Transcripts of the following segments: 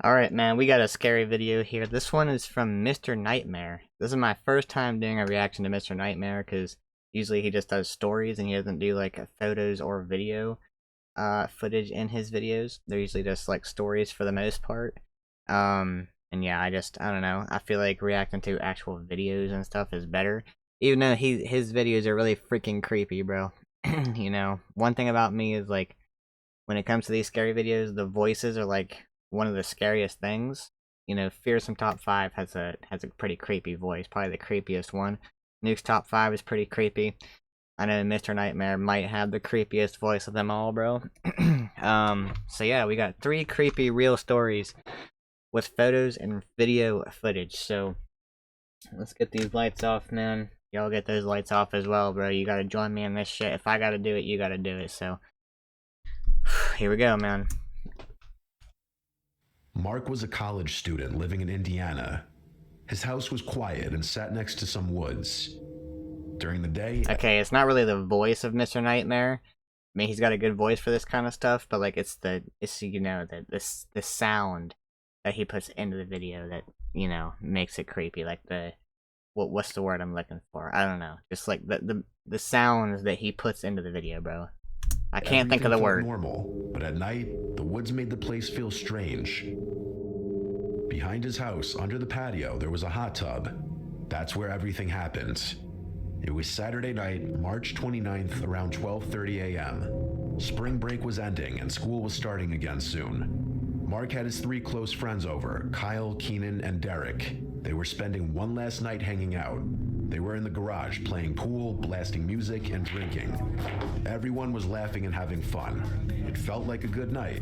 Alright, man, we got a scary video here. This one is from Mr. Nightmare. This is my first time doing a reaction to Mr. Nightmare, because usually he just does stories and he doesn't do, like, photos or video footage in his videos. They're usually just, like, stories for the most part. And yeah, I don't know. I feel like reacting to actual videos and stuff is better. Even though his videos are really freaking creepy, bro. You know, one thing about me is, like, when it comes to these scary videos, the voices are, like, one of the scariest things. You know, Fearsome Top 5 has a pretty creepy voice, probably the creepiest one. Nuke's Top 5 is pretty creepy. I know Mr. Nightmare might have the creepiest voice of them all, bro. So yeah, we got 3 creepy real stories with photos and video footage. So let's get these lights off, man. Y'all get those lights off as well, bro. You gotta join me in this shit. If I gotta do it, you gotta do it. So here we go, man. Mark was a college student living in Indiana. His house was quiet and sat next to some woods. During the day... Okay, it's not really the voice of Mr. Nightmare. I mean, he's got a good voice for this kind of stuff, but, like, it's you know, the sound that he puts into the video that, you know, makes it creepy. Like, what's the word I'm looking for? I don't know. Just, like, the sounds that he puts into the video, bro. I can't think of the word. Normal, but at night, the woods made the place feel strange. Behind his house, under the patio, there was a hot tub. That's where everything happened. It was Saturday night, March 29th, around 12:30 a.m. Spring break was ending and school was starting again soon. Mark had his 3 close friends over, Kyle, Keenan, and Derek. They were spending one last night hanging out. They were in the garage playing pool, blasting music, and drinking. Everyone was laughing and having fun. It felt like a good night.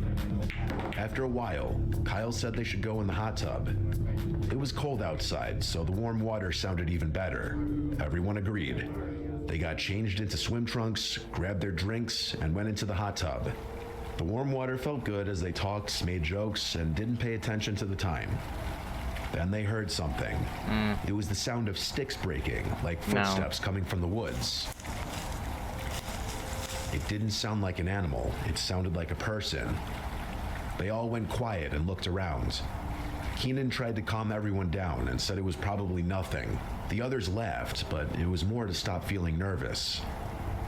After a while, Kyle said they should go in the hot tub. It was cold outside, so the warm water sounded even better. Everyone agreed. They got changed into swim trunks, grabbed their drinks, and went into the hot tub. The warm water felt good as they talked, made jokes, and didn't pay attention to the time. Then they heard something. It was the sound of sticks breaking, like footsteps coming from the woods. It didn't sound like an animal, it sounded like a person. They all went quiet and looked around. Keenan tried to calm everyone down and said it was probably nothing. The others laughed, but it was more to stop feeling nervous.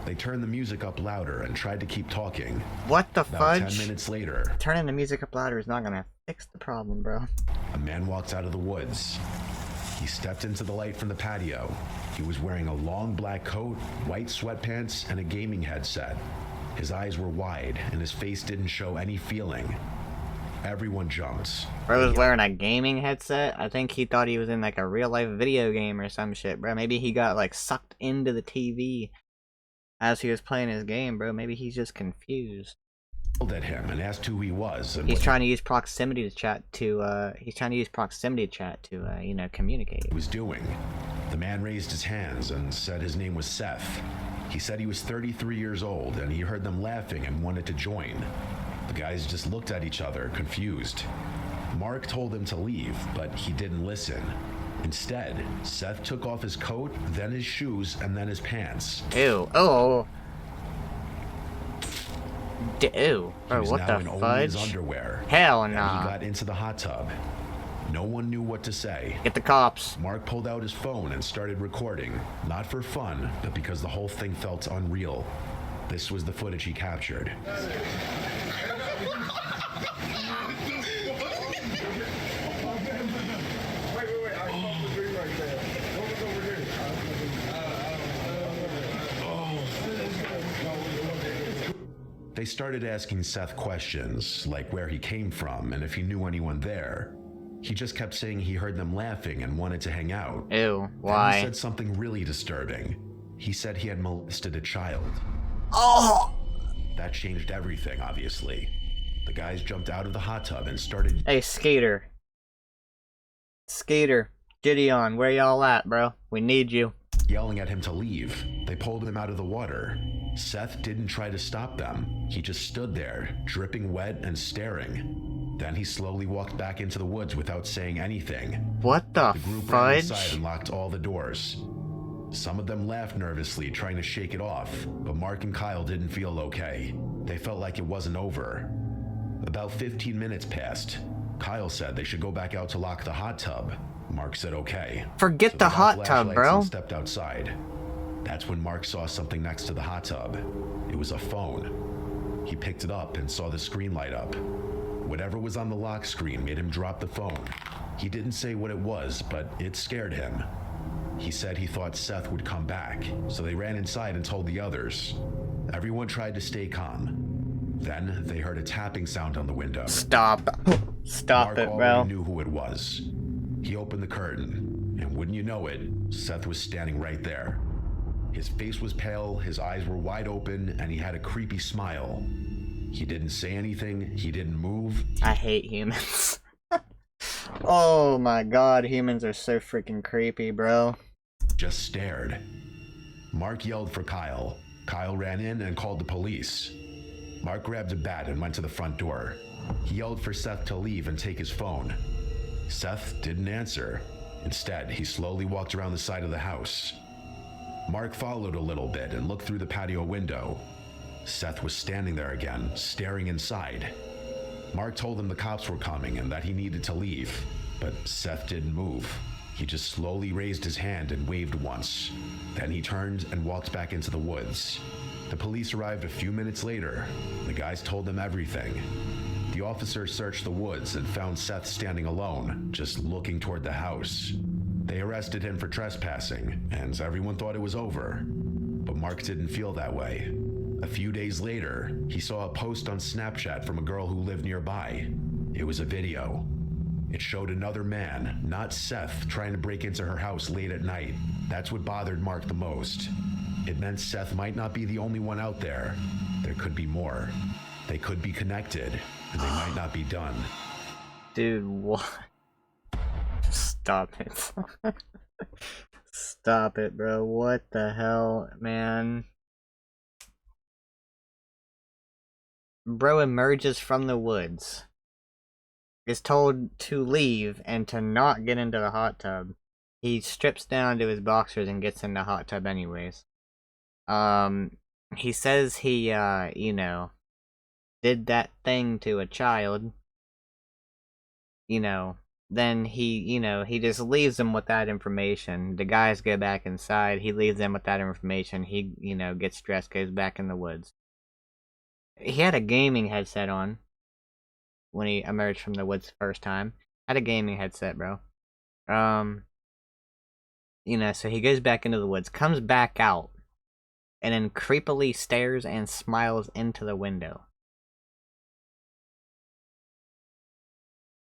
They turned the music up louder and tried to keep talking. What the About fudge? 10 minutes later, turning the music up louder is not gonna fix the problem, bro. a man walked out of the woods. He stepped into the light from the patio. He was wearing a long black coat, white sweatpants, and a gaming headset. His eyes were wide, and his face didn't show any feeling. Everyone jumped. Bro was wearing a gaming headset. I think he thought he was in, like, a real-life video game or some shit, bro. Maybe he got, like, sucked into the TV as he was playing his game, bro. Maybe he's just confused. At him and asked who he was. And he's trying to use proximity to chat to, you know, communicate. He was doing. The man raised his hands and said his name was Seth. He said he was 33 years old and he heard them laughing and wanted to join. The guys just looked at each other, confused. Mark told him to leave, but he didn't listen. Instead, Seth took off his coat, then his shoes, and then his pants. Ew. Oh. Ew. Bro, what the fudge? His underwear. Hell He nah. got into the hot tub. No one knew what to say. Get the cops. Mark pulled out his phone and started recording, not for fun, but because the whole thing felt unreal. This was the footage he captured. They started asking Seth questions, like where he came from and if he knew anyone there. He just kept saying he heard them laughing and wanted to hang out. Ew, why? Then he said something really disturbing. He said he had molested a child. Oh! That changed everything, obviously. The guys jumped out of the hot tub and started... Hey, Skater. Skater. Gideon, where y'all at, bro? We need you. Yelling at him to leave. They pulled him out of the water. Seth didn't try to stop them. He just stood there, dripping wet and staring. Then he slowly walked back into the woods without saying anything. What the group ran fudge? inside and locked all the doors. Some of them laughed nervously, trying to shake it off, but Mark and Kyle didn't feel okay. They felt like it wasn't over. About 15 minutes passed. Kyle said they should go back out to lock the hot tub. Mark said okay. Forget So the they got hot tub, flashlights bro. and stepped outside. That's when Mark saw something next to the hot tub. It was a phone. He picked it up and saw the screen light up. Whatever was on the lock screen made him drop the phone. He didn't say what it was, but it scared him. He said he thought Seth would come back, so they ran inside and told the others. Everyone tried to stay calm. Then they heard a tapping sound on the window. Stop. Stop Mark it, already bro. knew who it was. He opened the curtain, and wouldn't you know it, Seth was standing right there. His face was pale, his eyes were wide open, and he had a creepy smile. He didn't say anything, he didn't move. I hate humans. Oh my god, humans are so freaking creepy, bro. Just stared. Mark yelled for Kyle. Kyle ran in and called the police. Mark grabbed a bat and went to the front door. He yelled for Seth to leave and take his phone. Seth didn't answer. Instead, he slowly walked around the side of the house. Mark followed a little bit and looked through the patio window. Seth was standing there again, staring inside. Mark told him the cops were coming and that he needed to leave, but Seth didn't move. He just slowly raised his hand and waved once. Then he turned and walked back into the woods. The police arrived a few minutes later. The guys told them everything. The officers searched the woods and found Seth standing alone, just looking toward the house. They arrested him for trespassing, and everyone thought it was over. But Mark didn't feel that way. A few days later, he saw a post on Snapchat from a girl who lived nearby. It was a video. It showed another man, not Seth, trying to break into her house late at night. That's what bothered Mark the most. It meant Seth might not be the only one out there. There could be more. They could be connected, and they might not be done. Dude, what? Stop it. Stop it, bro. What the hell, man? Bro emerges from the woods, is told to leave and to not get into the hot tub. He strips down to his boxers and gets in the hot tub anyways. He says he, you know, did that thing to a child. You know, then he just leaves them with that information. The guys go back inside, he leaves them with that information. He, gets dressed, goes back in the woods. He had a gaming headset on when he emerged from the woods the first time. Had a gaming headset, bro. So he goes back into the woods, comes back out, and then creepily stares and smiles into the window.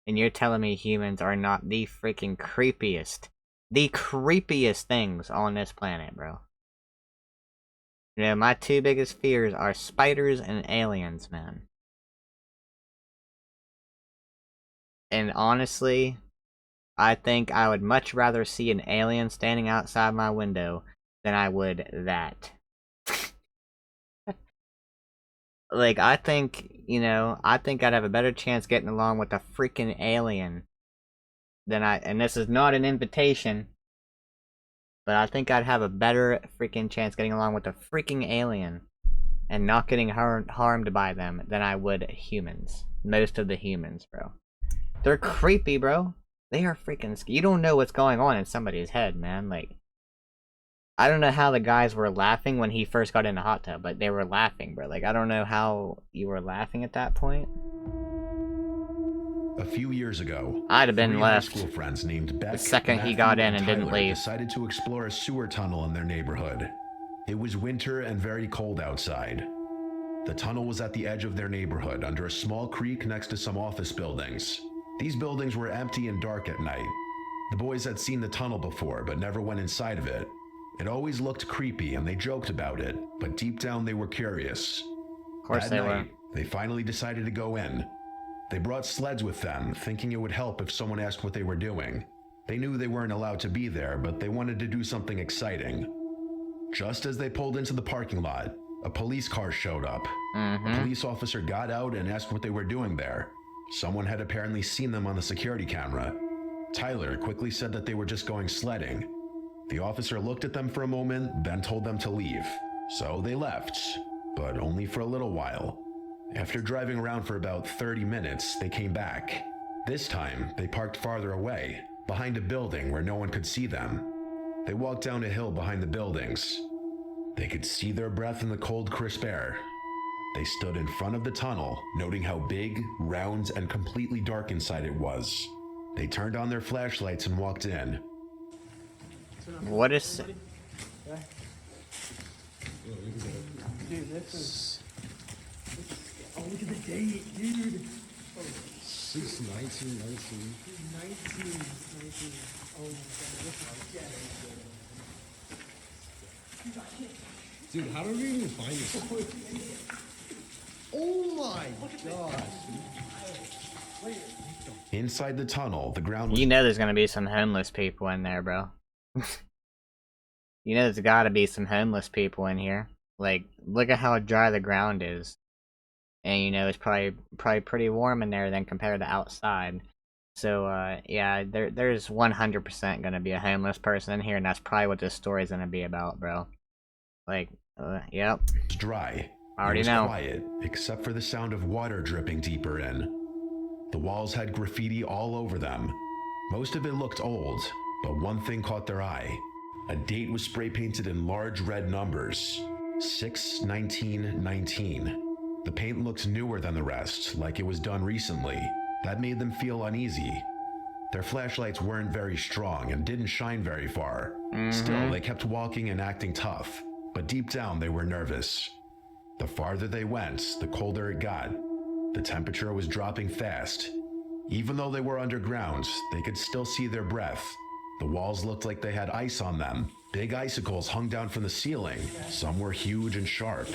And you're telling me humans are not the freaking creepiest things on this planet, bro. My two biggest fears are spiders and aliens, man. And honestly, I think I would much rather see an alien standing outside my window than I would that. Like, I think I'd have a better chance getting along with a freaking alien and this is not an invitation, but I think I'd have a better freaking chance getting along with a freaking alien and not getting harmed by them than I would humans. Most of the humans, bro. They're creepy, bro. They are freaking you don't know what's going on in somebody's head, man. Like, I don't know how the guys were laughing when he first got in the hot tub, but they were laughing, bro. Like, I don't know how you were laughing at that point. A few years ago, I'd have been three left high school friends named Beck, the second he Matthew, got in and Tyler didn't leave. decided to explore a sewer tunnel in their neighborhood. It was winter and very cold outside. The tunnel was at the edge of their neighborhood, under a small creek next to some office buildings. These buildings were empty and dark at night. The boys had seen the tunnel before, but never went inside of it. It always looked creepy, and they joked about it, but deep down they were curious. Of course they were. They finally decided to go in. They brought sleds with them, thinking it would help if someone asked what they were doing. They knew they weren't allowed to be there, but they wanted to do something exciting. Just as they pulled into the parking lot, a police car showed up. A police officer got out and asked what they were doing there. Someone had apparently seen them on the security camera. Tyler quickly said that they were just going sledding. The officer looked at them for a moment, then told them to leave. So they left, but only for a little while. After driving around for about 30 minutes, they came back. This time, they parked farther away, behind a building where no one could see them. They walked down a hill behind the buildings. They could see their breath in the cold, crisp air. They stood in front of the tunnel, noting how big, round, and completely dark inside it was. They turned on their flashlights and walked in. What is... Dude, this is... Oh, look at the date, dude! 6/19/19. 19. Oh my god, Dude, how did we even find this? Oh my gosh. Inside the tunnel, the ground was... You know there's gonna be some homeless people in there, bro. You know there's gotta be some homeless people in here. Like, look at how dry the ground is. And you know, it's probably pretty warm in there than compared to outside. So, yeah, there's 100% gonna be a homeless person in here, and that's probably what this story's gonna be about, bro. Like, yep. dry. I already it was know. quiet, except for the sound of water dripping deeper in. The walls had graffiti all over them. Most of it looked old, but one thing caught their eye. A date was spray painted in large red numbers. 6/19/19. The paint looked newer than the rest, like it was done recently. That made them feel uneasy. Their flashlights weren't very strong and didn't shine very far. Still, they kept walking and acting tough, but deep down they were nervous. The farther they went, the colder it got. The temperature was dropping fast. Even though they were underground, they could still see their breath. The walls looked like they had ice on them. Big icicles hung down from the ceiling. Some were huge and sharp. keep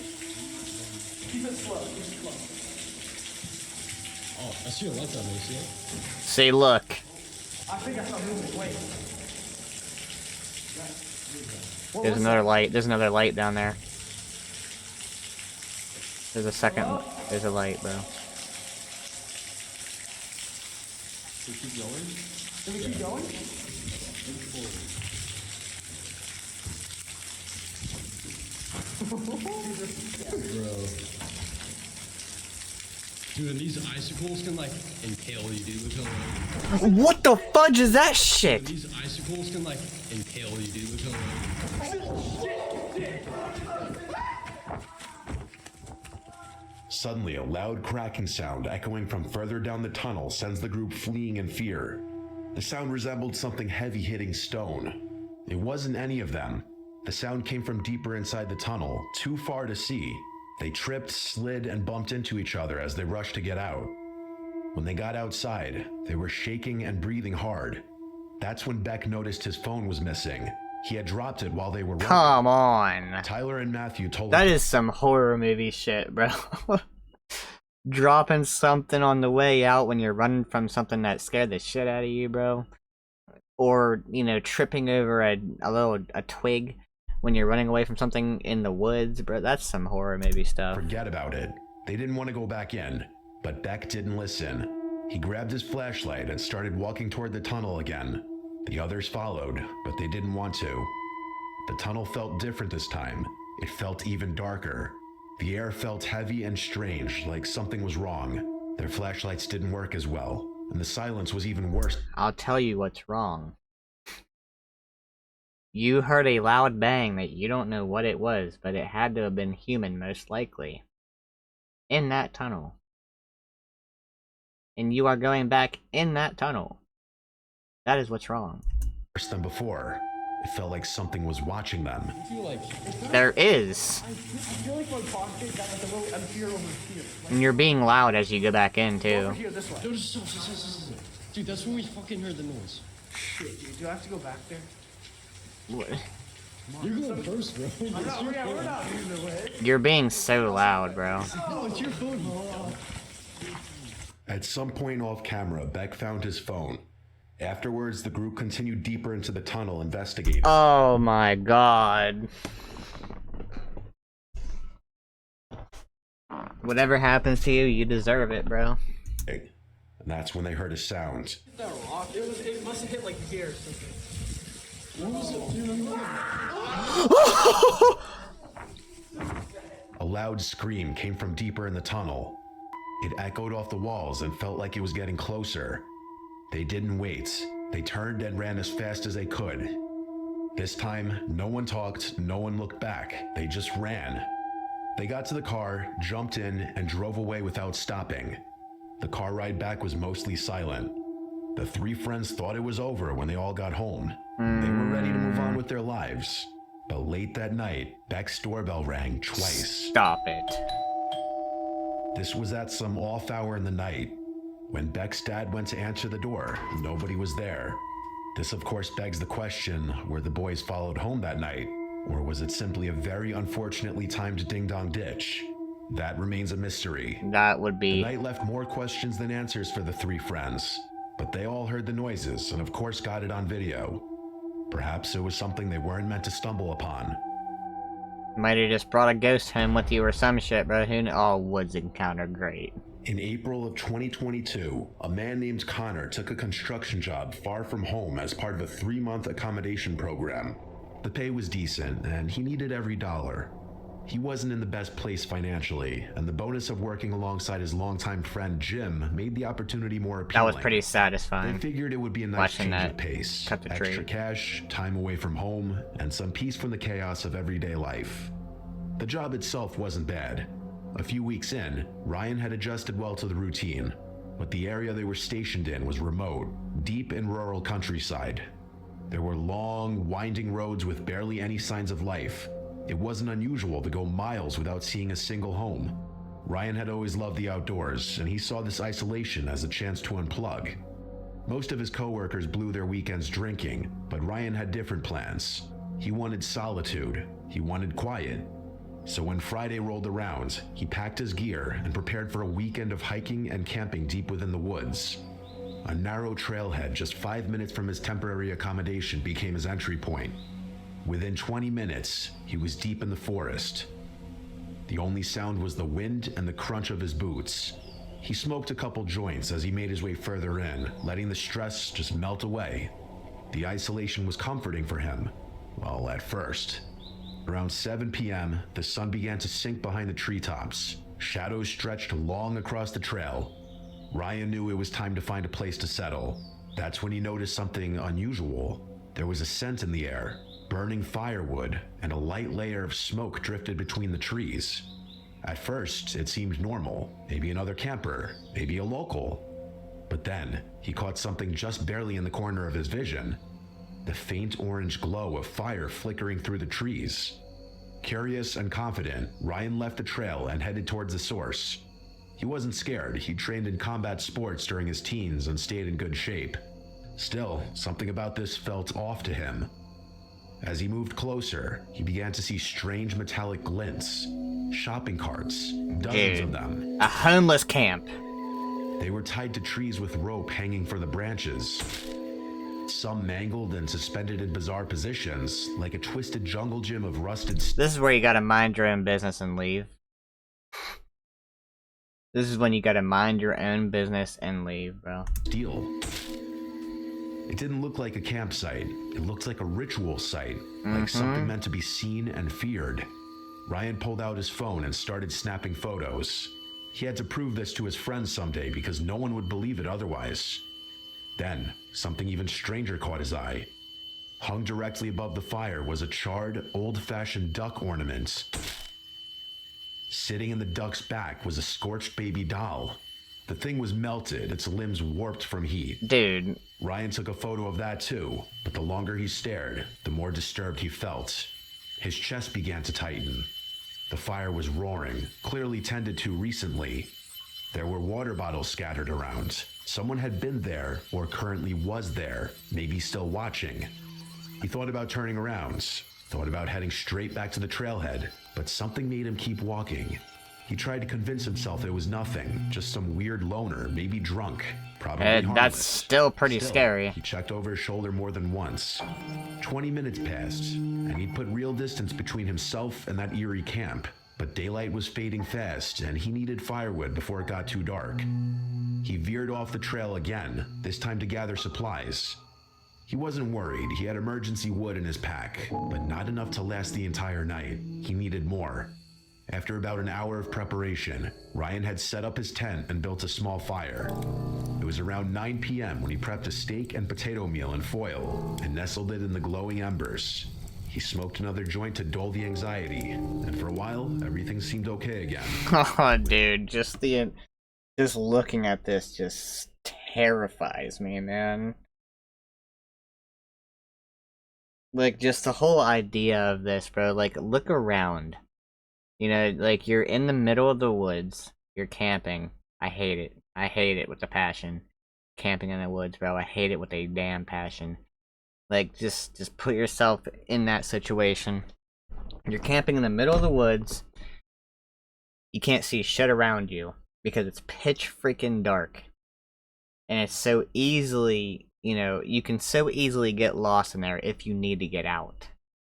it slow, keep it slow. Oh, I see a light down there, you see it? See, look. I think I saw movement, wait. There's another light. There's another light down there. There's a second. There's a light, bro. So keep going. Can we keep going? Bro. Dude, and these icicles can like impale you, dude. Look how like, What the fudge is that shit? these icicles can like impale you, dude. Look how Suddenly, a loud cracking sound echoing from further down the tunnel sends the group fleeing in fear. The sound resembled something heavy hitting stone. It wasn't any of them. The sound came from deeper inside the tunnel, too far to see. They tripped, slid, and bumped into each other as they rushed to get out. When they got outside, they were shaking and breathing hard. That's when Beck noticed his phone was missing. He had dropped it while they were running. Come on. Tyler and Matthew told That is some horror movie shit, bro. Dropping something on the way out when you're running from something that scared the shit out of you, bro. Or, you know, tripping over a twig when you're running away from something in the woods, bro. That's some horror movie stuff. Forget about it. They didn't want to go back in, but Beck didn't listen. He grabbed his flashlight and started walking toward the tunnel again. The others followed, but they didn't want to. The tunnel felt different this time. It felt even darker. The air felt heavy and strange, like something was wrong. Their flashlights didn't work as well, and the silence was even worse. I'll tell you what's wrong. You heard a loud bang that you don't know what it was, but it had to have been human, most likely. In that tunnel. And you are going back in that tunnel. That is what's wrong. Worse than before. It felt like something was watching them. I feel like There is. I feel like my pocket got like a little emptier over here. Like, And you're being loud as you go back in, over too. here, this way. dude, that's when we fucking heard the noise. Shit, dude, do I have to go back there? What? You're going first, bro. I'm not, we're not either way. You're being so loud, bro. No, it's your phone. At some point off camera, Beck found his phone. Afterwards, the group continued deeper into the tunnel investigating. Oh my god. Whatever happens to you, you deserve it, bro. And that's when they heard a sound. That rock, it must have hit like here or something. What was it? Do you remember? A loud scream came from deeper in the tunnel. It echoed off the walls and felt like it was getting closer. They didn't wait. They turned and ran as fast as they could. This time, no one talked, no one looked back. They just ran. They got to the car, jumped in, and drove away without stopping. The car ride back was mostly silent. The three friends thought it was over when they all got home. They were ready to move on with their lives. But late that night, Beck's doorbell rang twice. Stop it. This was at some off hour in the night. When Beck's dad went to answer the door, nobody was there. This, of course, begs the question, were the boys followed home that night? Or was it simply a very unfortunately timed ding-dong ditch? That remains a mystery. That would be... The night left more questions than answers for the three friends. But they all heard the noises and, of course, got it on video. Perhaps it was something they weren't meant to stumble upon. Might have just brought a ghost home with you or some shit, bro. Who knew? Oh, woods encounter, great. In April of 2022, a man named Connor took a construction job far from home as part of a 3-month accommodation program. The pay was decent, and he needed every dollar. He wasn't in the best place financially, and the bonus of working alongside his longtime friend Jim made the opportunity more appealing. That was pretty satisfying. They figured it would be a nice Watching change that of pace. cut the Extra tree. cash, time away from home, and some peace from the chaos of everyday life. The job itself wasn't bad. A few weeks in, Ryan had adjusted well to the routine, but the area they were stationed in was remote, deep in rural countryside. There were long, winding roads with barely any signs of life. It wasn't unusual to go miles without seeing a single home. Ryan had always loved the outdoors, and he saw this isolation as a chance to unplug. Most of his coworkers blew their weekends drinking, but Ryan had different plans. He wanted solitude. He wanted quiet. So when Friday rolled around, he packed his gear and prepared for a weekend of hiking and camping deep within the woods. A narrow trailhead just 5 minutes from his temporary accommodation became his entry point. Within 20 minutes, he was deep in the forest. The only sound was the wind and the crunch of his boots. He smoked a couple joints as he made his way further in, letting the stress just melt away. The isolation was comforting for him. Well, at first. Around 7 p.m., the sun began to sink behind the treetops. Shadows stretched long across the trail. Ryan knew it was time to find a place to settle. That's when he noticed something unusual. There was a scent in the air. Burning firewood, and a light layer of smoke drifted between the trees. At first, it seemed normal, maybe another camper, maybe a local. But then, he caught something just barely in the corner of his vision. The faint orange glow of fire flickering through the trees. Curious and confident, Ryan left the trail and headed towards the source. He wasn't scared. He trained in combat sports during his teens and stayed in good shape. Still, something about this felt off to him. As he moved closer, he began to see strange metallic glints. Shopping carts, dozens of them. A homeless camp. They were tied to trees with rope hanging from the branches. Some mangled and suspended in bizarre positions, like a twisted jungle gym of rusted This is where you gotta mind your own business and leave. This is when you gotta mind your own business and leave, bro. steel. It didn't look like a campsite. It looked like a ritual site, like something meant to be seen and feared. Ryan pulled out his phone and started snapping photos. He had to prove this to his friends someday because no one would believe it otherwise. Then, something even stranger caught his eye. Hung directly above the fire was a charred, old-fashioned duck ornament. Sitting in the duck's back was a scorched baby doll. The thing was melted, its limbs warped from heat. Dude. Ryan took a photo of that too, but the longer he stared, the more disturbed he felt. His chest began to tighten. The fire was roaring, clearly tended to recently. There were water bottles scattered around. Someone had been there, or currently was there, maybe still watching. He thought about turning around, thought about heading straight back to the trailhead, but something made him keep walking. He tried to convince himself it was nothing, just some weird loner, maybe drunk, probably harmless. That's still pretty scary. He checked over his shoulder more than once. 20 minutes passed, and he'd put real distance between himself and that eerie camp. But daylight was fading fast, and he needed firewood before it got too dark. He veered off the trail again, this time to gather supplies. He wasn't worried. He had emergency wood in his pack, but not enough to last the entire night. He needed more. After about an hour of preparation, Ryan had set up his tent and built a small fire. It was around 9 p.m. when he prepped a steak and potato meal in foil and nestled it in the glowing embers. He smoked another joint to dull the anxiety, and for a while, everything seemed okay again. Oh, dude, just looking at this just terrifies me, man. Like, just the whole idea of this, bro. Like, look around. You know, like, you're in the middle of the woods. You're camping. I hate it. I hate it with a passion. Camping in the woods, bro. I hate it with a damn passion. Like, just put yourself in that situation. You're camping in the middle of the woods. You can't see shit around you because it's pitch freaking dark. And it's so easily, you know, you can so easily get lost in there if you need to get out.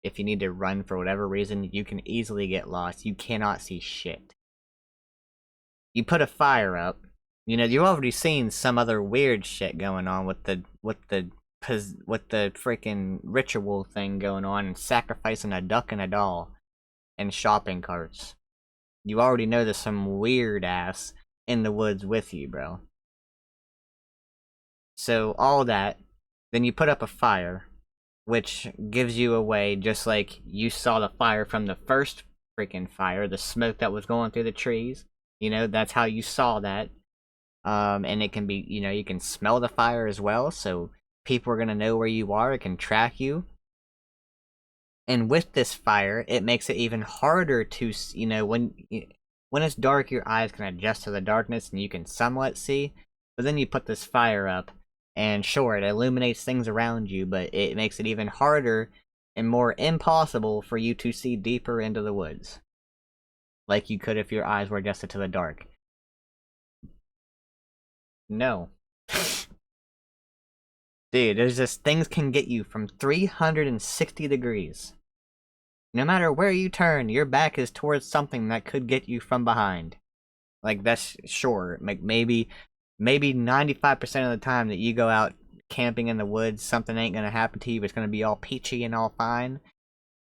If you need to run for whatever reason, you can easily get lost. You cannot see shit. You put a fire up. You know, you've already seen some other weird shit going on with the freaking ritual thing going on and sacrificing a duck and a doll and shopping carts. You already know there's some weird ass in the woods with you, bro. So all that, then you put up a fire, which gives you away just like you saw the fire from the first freaking fire, the smoke that was going through the trees. You know, that's how you saw that. And it can be, you know, you can smell the fire as well, so people are going to know where you are. It can track you. And with this fire, it makes it even harder to, you know, when it's dark, your eyes can adjust to the darkness and you can somewhat see. But then you put this fire up, and sure, it illuminates things around you, but it makes it even harder and more impossible for you to see deeper into the woods. Like you could if your eyes were adjusted to the dark. No. Dude, there's just things can get you from 360 degrees. No matter where you turn, your back is towards something that could get you from behind. Like, that's sure. Like, maybe 95% of the time that you go out camping in the woods, something ain't gonna happen to you. It's gonna be all peachy and all fine.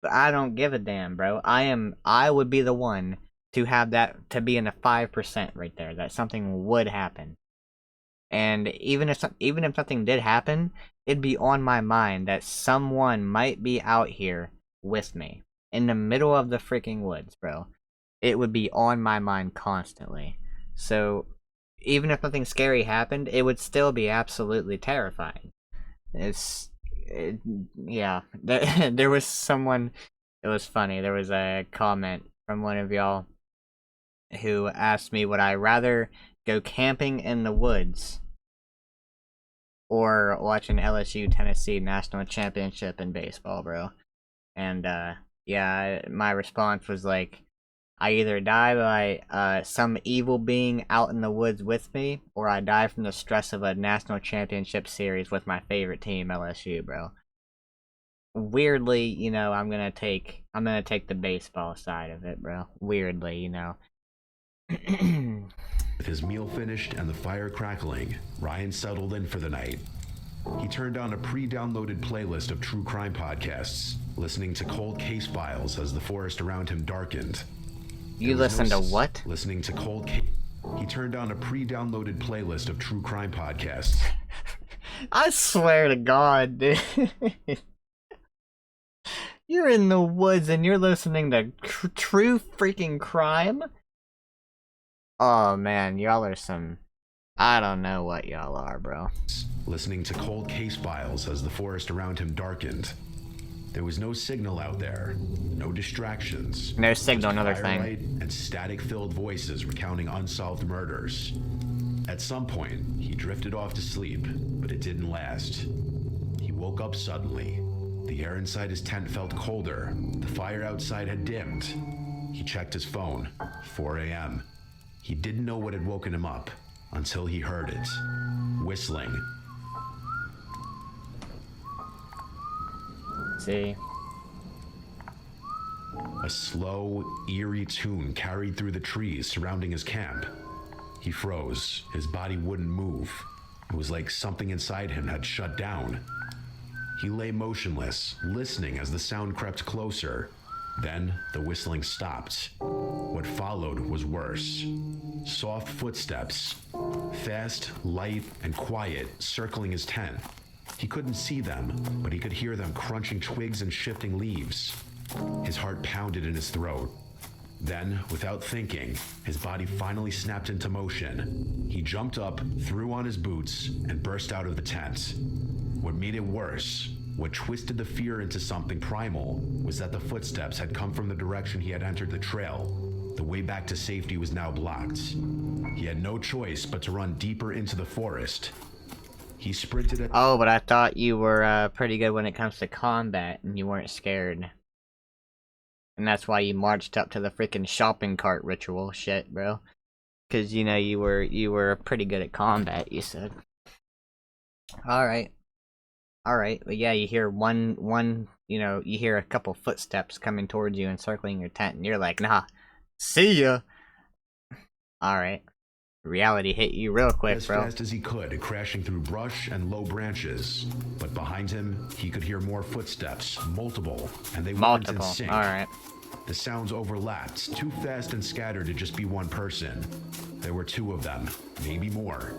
But I don't give a damn, bro. I would be the one to have that, to be in the 5% right there, that something would happen. And even if something did happen, it'd be on my mind that someone might be out here with me in the middle of the freaking woods, bro. It would be on my mind constantly. So even if nothing scary happened, it would still be absolutely terrifying. Yeah. There was someone. It was funny. There was a comment from one of y'all who asked me, would I rather go camping in the woods or watch an LSU Tennessee national championship in baseball, bro? And yeah, my response was like, I either die by some evil being out in the woods with me, or I die from the stress of a national championship series with my favorite team, LSU, bro. Weirdly, you know, I'm gonna take the baseball side of it, bro. Weirdly, you know. With his meal finished and the fire crackling, Ryan settled in for the night. He turned on a pre-downloaded playlist of true crime podcasts, listening to cold case files as the forest around him darkened. You listen to what? Listening to cold case. He turned on a pre-downloaded playlist of true crime podcasts. I swear to God, dude. You're in the woods and you're listening to true freaking crime? Oh man, y'all are some... I don't know what y'all are, bro. Listening to cold case files as the forest around him darkened. There was no signal out there, no distractions. No signal, another firelight thing. And static-filled voices recounting unsolved murders. At some point, he drifted off to sleep, but it didn't last. He woke up suddenly. The air inside his tent felt colder. The fire outside had dimmed. He checked his phone. 4 a.m. He didn't know what had woken him up until he heard it. Whistling. See? A slow, eerie tune carried through the trees surrounding his camp. He froze. His body wouldn't move. It was like something inside him had shut down. He lay motionless, listening as the sound crept closer. Then the whistling stopped. What followed was worse. Soft footsteps, fast, light, and quiet, circling his tent. He couldn't see them, but he could hear them crunching twigs and shifting leaves. His heart pounded in his throat. Then, without thinking, his body finally snapped into motion. He jumped up, threw on his boots, and burst out of the tent. What made it worse, what twisted the fear into something primal, was that the footsteps had come from the direction he had entered the trail. The way back to safety was now blocked. He had no choice but to run deeper into the forest. He sprinted at— Oh, but I thought you were pretty good when it comes to combat, and you weren't scared. And that's why you marched up to the freaking shopping cart ritual shit, bro. Cause you know you were pretty good at combat, you said. Alright. Alright, but yeah, you hear you know, you hear a couple footsteps coming towards you and circling your tent, and you're like, nah, see ya! Alright. Reality hit you real quick, bro. As fast as he could, crashing through brush and low branches. But behind him, he could hear more footsteps, multiple, and they weren't in sync. Alright. The sounds overlapped, too fast and scattered to just be one person. There were two of them, maybe more.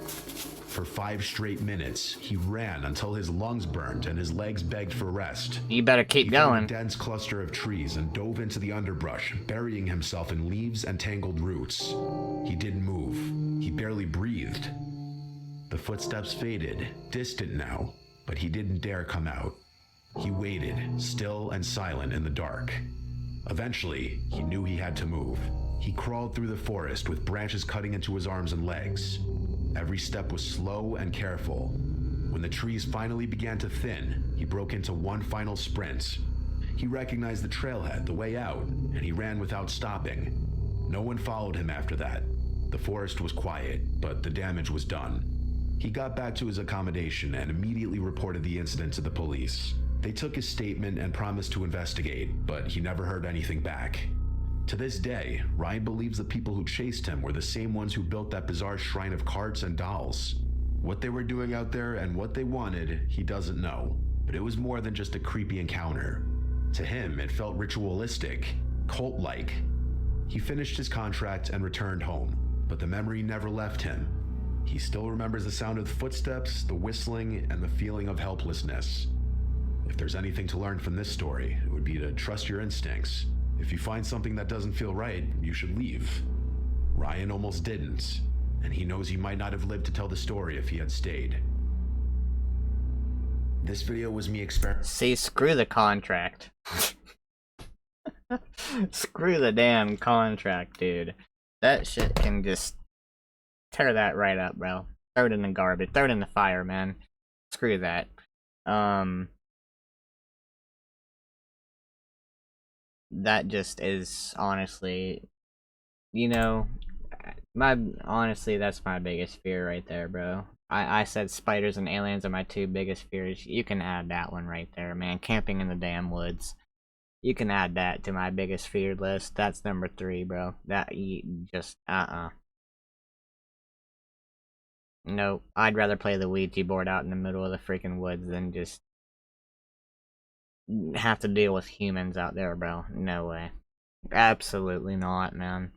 For 5 straight minutes, he ran until his lungs burned and his legs begged for rest. You better keep going. He found a dense cluster of trees and dove into the underbrush, burying himself in leaves and tangled roots. He didn't move. He barely breathed. The footsteps faded, distant now, but he didn't dare come out. He waited, still and silent in the dark. Eventually, he knew he had to move. He crawled through the forest with branches cutting into his arms and legs. Every step was slow and careful. When the trees finally began to thin, he broke into one final sprint. He recognized the trailhead, the way out, and he ran without stopping. No one followed him after that. The forest was quiet, but the damage was done. He got back to his accommodation and immediately reported the incident to the police. They took his statement and promised to investigate, but he never heard anything back. To this day, Ryan believes the people who chased him were the same ones who built that bizarre shrine of carts and dolls. What they were doing out there and what they wanted, he doesn't know, but it was more than just a creepy encounter. To him, it felt ritualistic, cult-like. He finished his contract and returned home, but the memory never left him. He still remembers the sound of the footsteps, the whistling, and the feeling of helplessness. If there's anything to learn from this story, it would be to trust your instincts. If you find something that doesn't feel right, you should leave. Ryan almost didn't, and he knows he might not have lived to tell the story if he had stayed. This video was me experimenting. See, screw the contract. Screw the damn contract, dude. That shit can just tear that right up, bro. Throw it in the garbage. Throw it in the fire, man. Screw that. That just is honestly, you know, honestly, that's my biggest fear right there, bro. I said spiders and aliens are my 2 biggest fears. You can add that one right there, man. Camping in the damn woods. You can add that to my biggest fear list. That's number 3, bro. That, just, Nope. I'd rather play the Ouija board out in the middle of the freaking woods than just have to deal with humans out there, bro. No way. Absolutely not, man.